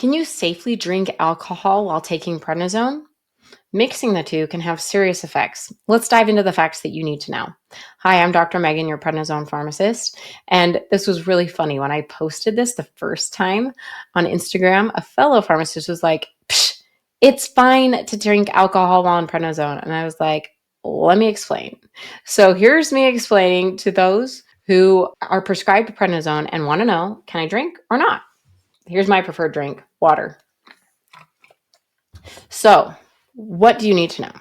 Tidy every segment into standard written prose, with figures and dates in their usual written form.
Can you safely drink alcohol while taking prednisone? Mixing the two can have serious effects. Let's dive into the facts that you need to know. Hi, I'm Dr. Megan, your prednisone pharmacist. And this was really funny. When I posted this the first time on Instagram, a fellow pharmacist was like, Psh, it's fine to drink alcohol while on prednisone. And I was like, let me explain. So here's me explaining to those who are prescribed prednisone and want to know, can I drink or not? Here's my preferred drink, water. So, what do you need to know?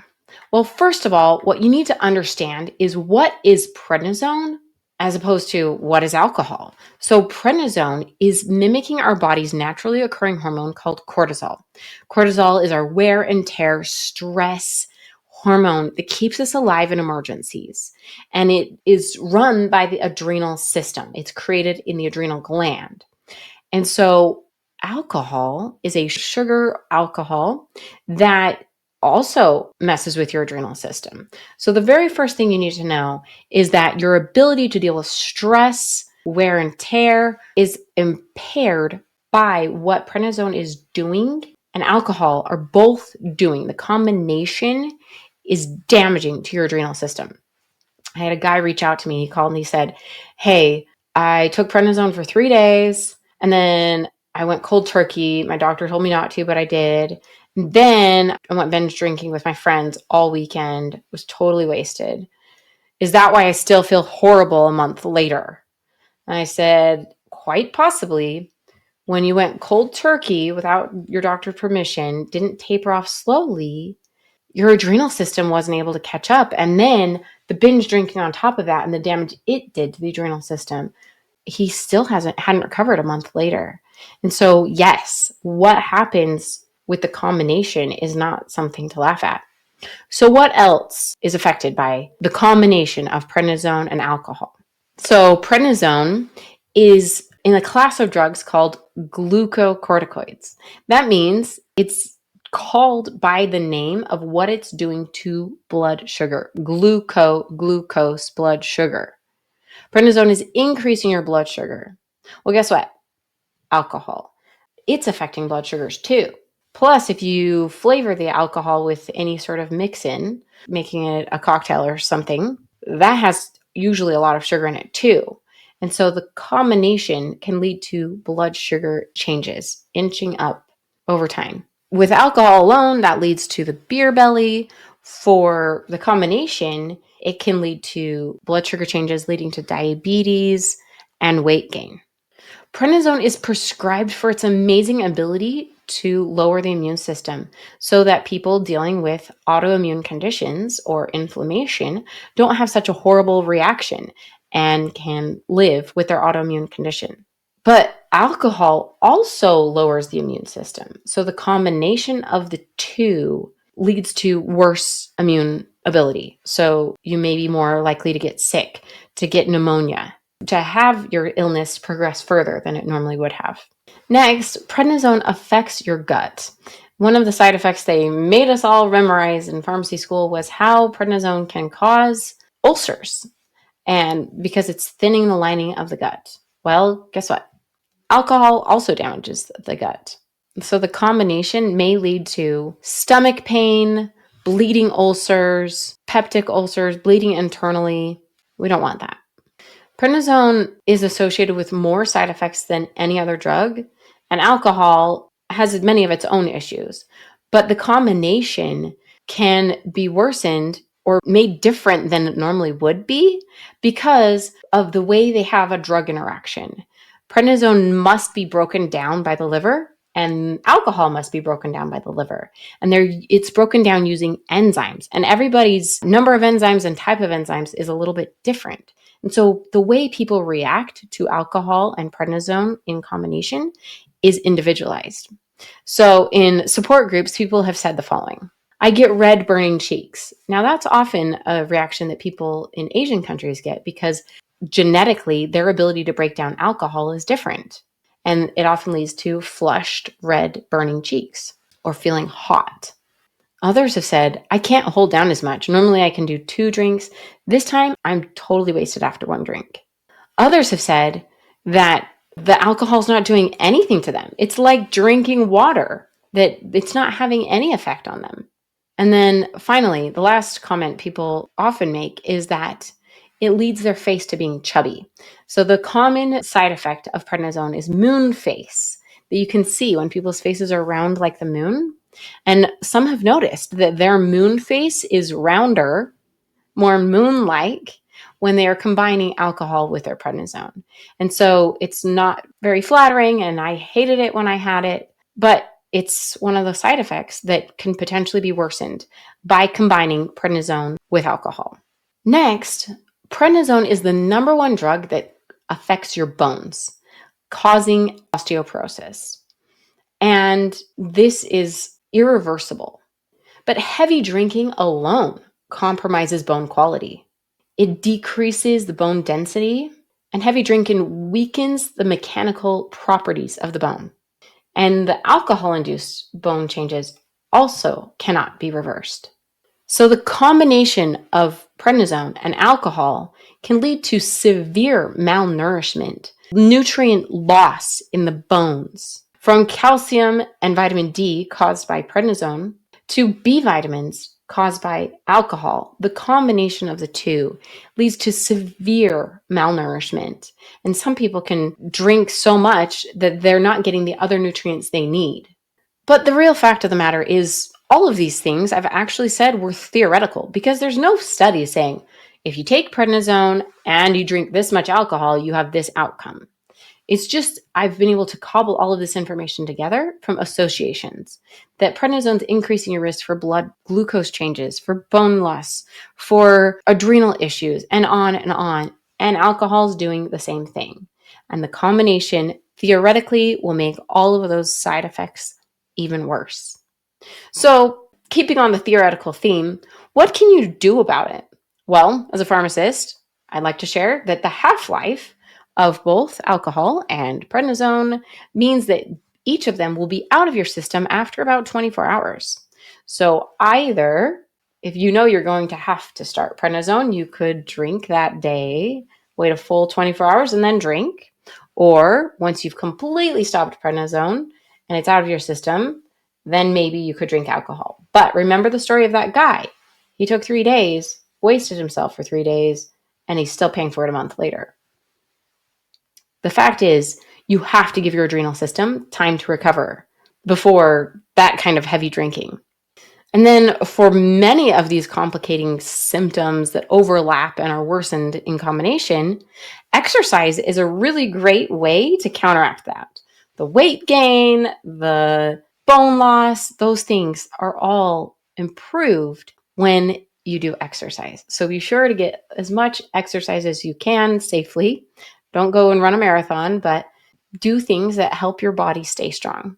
Well, first of all, what you need to understand is what is prednisone as opposed to what is alcohol. So, prednisone is mimicking our body's naturally occurring hormone called cortisol. Cortisol is our wear and tear stress hormone that keeps us alive in emergencies. And it is run by the adrenal system. It's created in the adrenal gland. And so alcohol is a sugar alcohol that also messes with your adrenal system. So the very first thing you need to know is that your ability to deal with stress, wear and tear is impaired by what prednisone is doing and alcohol are both doing. The combination is damaging to your adrenal system. I had a guy reach out to me. He called and he said, hey, I took prednisone for 3 days. And then I went cold turkey. My doctor told me not to, but I did. And then I went binge drinking with my friends all weekend. It was totally wasted. Is that why I still feel horrible a month later? And I said, quite possibly. When you went cold turkey without your doctor's permission, didn't taper off slowly, your adrenal system wasn't able to catch up. And then the binge drinking on top of that and the damage it did to the adrenal system, he still hadn't recovered a month later. And so, yes, what happens with the combination is not something to laugh at. So what else is affected by the combination of prednisone and alcohol? So prednisone is in a class of drugs called glucocorticoids. That means it's called by the name of what it's doing to blood sugar. Glucose, blood sugar. Prednisone is increasing your blood sugar. Well, guess what? Alcohol. It's affecting blood sugars too. Plus, if you flavor the alcohol with any sort of mix-in, making it a cocktail or something, that has usually a lot of sugar in it too. And so the combination can lead to blood sugar changes, inching up over time. With alcohol alone, that leads to the beer belly. For the combination, it can lead to blood sugar changes leading to diabetes and weight gain. Prednisone is prescribed for its amazing ability to lower the immune system so that people dealing with autoimmune conditions or inflammation don't have such a horrible reaction and can live with their autoimmune condition. But alcohol also lowers the immune system. So the combination of the two leads to worse immune ability. So you may be more likely to get sick, to get pneumonia, to have your illness progress further than it normally would have. Next, prednisone affects your gut. One of the side effects they made us all memorize in pharmacy school was how prednisone can cause ulcers, and because it's thinning the lining of the gut. Well, guess what? Alcohol also damages the gut. So the combination may lead to stomach pain, bleeding ulcers, peptic ulcers, bleeding internally. We don't want that. Prednisone is associated with more side effects than any other drug, and alcohol has many of its own issues. But the combination can be worsened or made different than it normally would be because of the way they have a drug interaction. Prednisone must be broken down by the liver, and alcohol must be broken down by the liver. And it's broken down using enzymes. And everybody's number of enzymes and type of enzymes is a little bit different. And so the way people react to alcohol and prednisone in combination is individualized. So in support groups, people have said the following: I get red burning cheeks. Now that's often a reaction that people in Asian countries get because genetically their ability to break down alcohol is different. And it often leads to flushed, red, burning cheeks or feeling hot. Others have said, I can't hold down as much. Normally I can do 2 drinks. This time I'm totally wasted after 1 drink. Others have said that The alcohol's not doing anything to them. It's like drinking water, that it's not having any effect on them. And then finally, the last comment people often make is that it leads their face to being chubby. So the common side effect of prednisone is moon face, that you can see when people's faces are round like the moon. And some have noticed that their moon face is rounder, more moon-like, when they are combining alcohol with their prednisone. And so it's not very flattering, and I hated it when I had it, but it's one of the side effects that can potentially be worsened by combining prednisone with alcohol. Next, prednisone is the number one drug that affects your bones, causing osteoporosis. And this is irreversible. But heavy drinking alone compromises bone quality. It decreases the bone density, and heavy drinking weakens the mechanical properties of the bone. And the alcohol-induced bone changes also cannot be reversed. So the combination of prednisone and alcohol can lead to severe malnourishment, nutrient loss in the bones, from calcium and vitamin D caused by prednisone to B vitamins caused by alcohol. The combination of the two leads to severe malnourishment. And some people can drink so much that they're not getting the other nutrients they need. But the real fact of the matter is, all of these things I've actually said were theoretical, because there's no study saying if you take prednisone and you drink this much alcohol, you have this outcome. It's just I've been able to cobble all of this information together from associations, that prednisone's increasing your risk for blood glucose changes, for bone loss, for adrenal issues, and on and on. And alcohol's doing the same thing. And the combination theoretically will make all of those side effects even worse. So, keeping on the theoretical theme, what can you do about it? Well, as a pharmacist, I'd like to share that the half-life of both alcohol and prednisone means that each of them will be out of your system after about 24 hours. So either, if you know you're going to have to start prednisone, you could drink that day, wait a full 24 hours, and then drink. Or once you've completely stopped prednisone and it's out of your system, then maybe you could drink alcohol. But remember the story of that guy. He took 3 days, wasted himself for 3 days, and he's still paying for it a month later. The fact is, you have to give your adrenal system time to recover before that kind of heavy drinking. And then for many of these complicating symptoms that overlap and are worsened in combination, exercise is a really great way to counteract that. The weight gain, the bone loss, those things are all improved when you do exercise. So be sure to get as much exercise as you can safely. Don't go and run a marathon, but do things that help your body stay strong.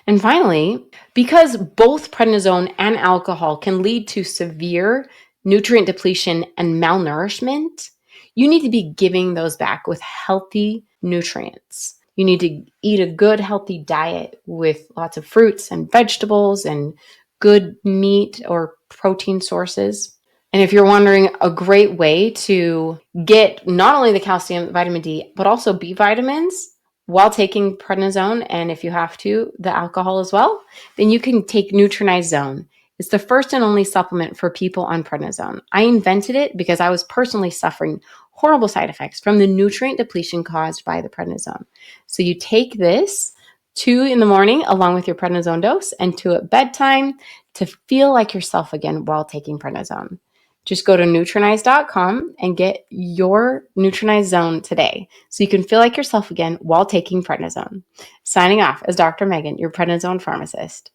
And finally, because both prednisone and alcohol can lead to severe nutrient depletion and malnourishment, you need to be giving those back with healthy nutrients. You need to eat a good, healthy diet with lots of fruits and vegetables and good meat or protein sources. And if you're wondering, a great way to get not only the calcium, vitamin D, but also B vitamins while taking prednisone, and if you have to, the alcohol as well, then you can take Nutranize Zone. It's the first and only supplement for people on prednisone. I invented it because I was personally suffering horrible side effects from the nutrient depletion caused by the prednisone. So you take this 2 in the morning along with your prednisone dose, and 2 at bedtime to feel like yourself again while taking prednisone. Just go to nutranize.com and get your Nutranize Zone today so you can feel like yourself again while taking prednisone. Signing off as Dr. Megan, your prednisone pharmacist.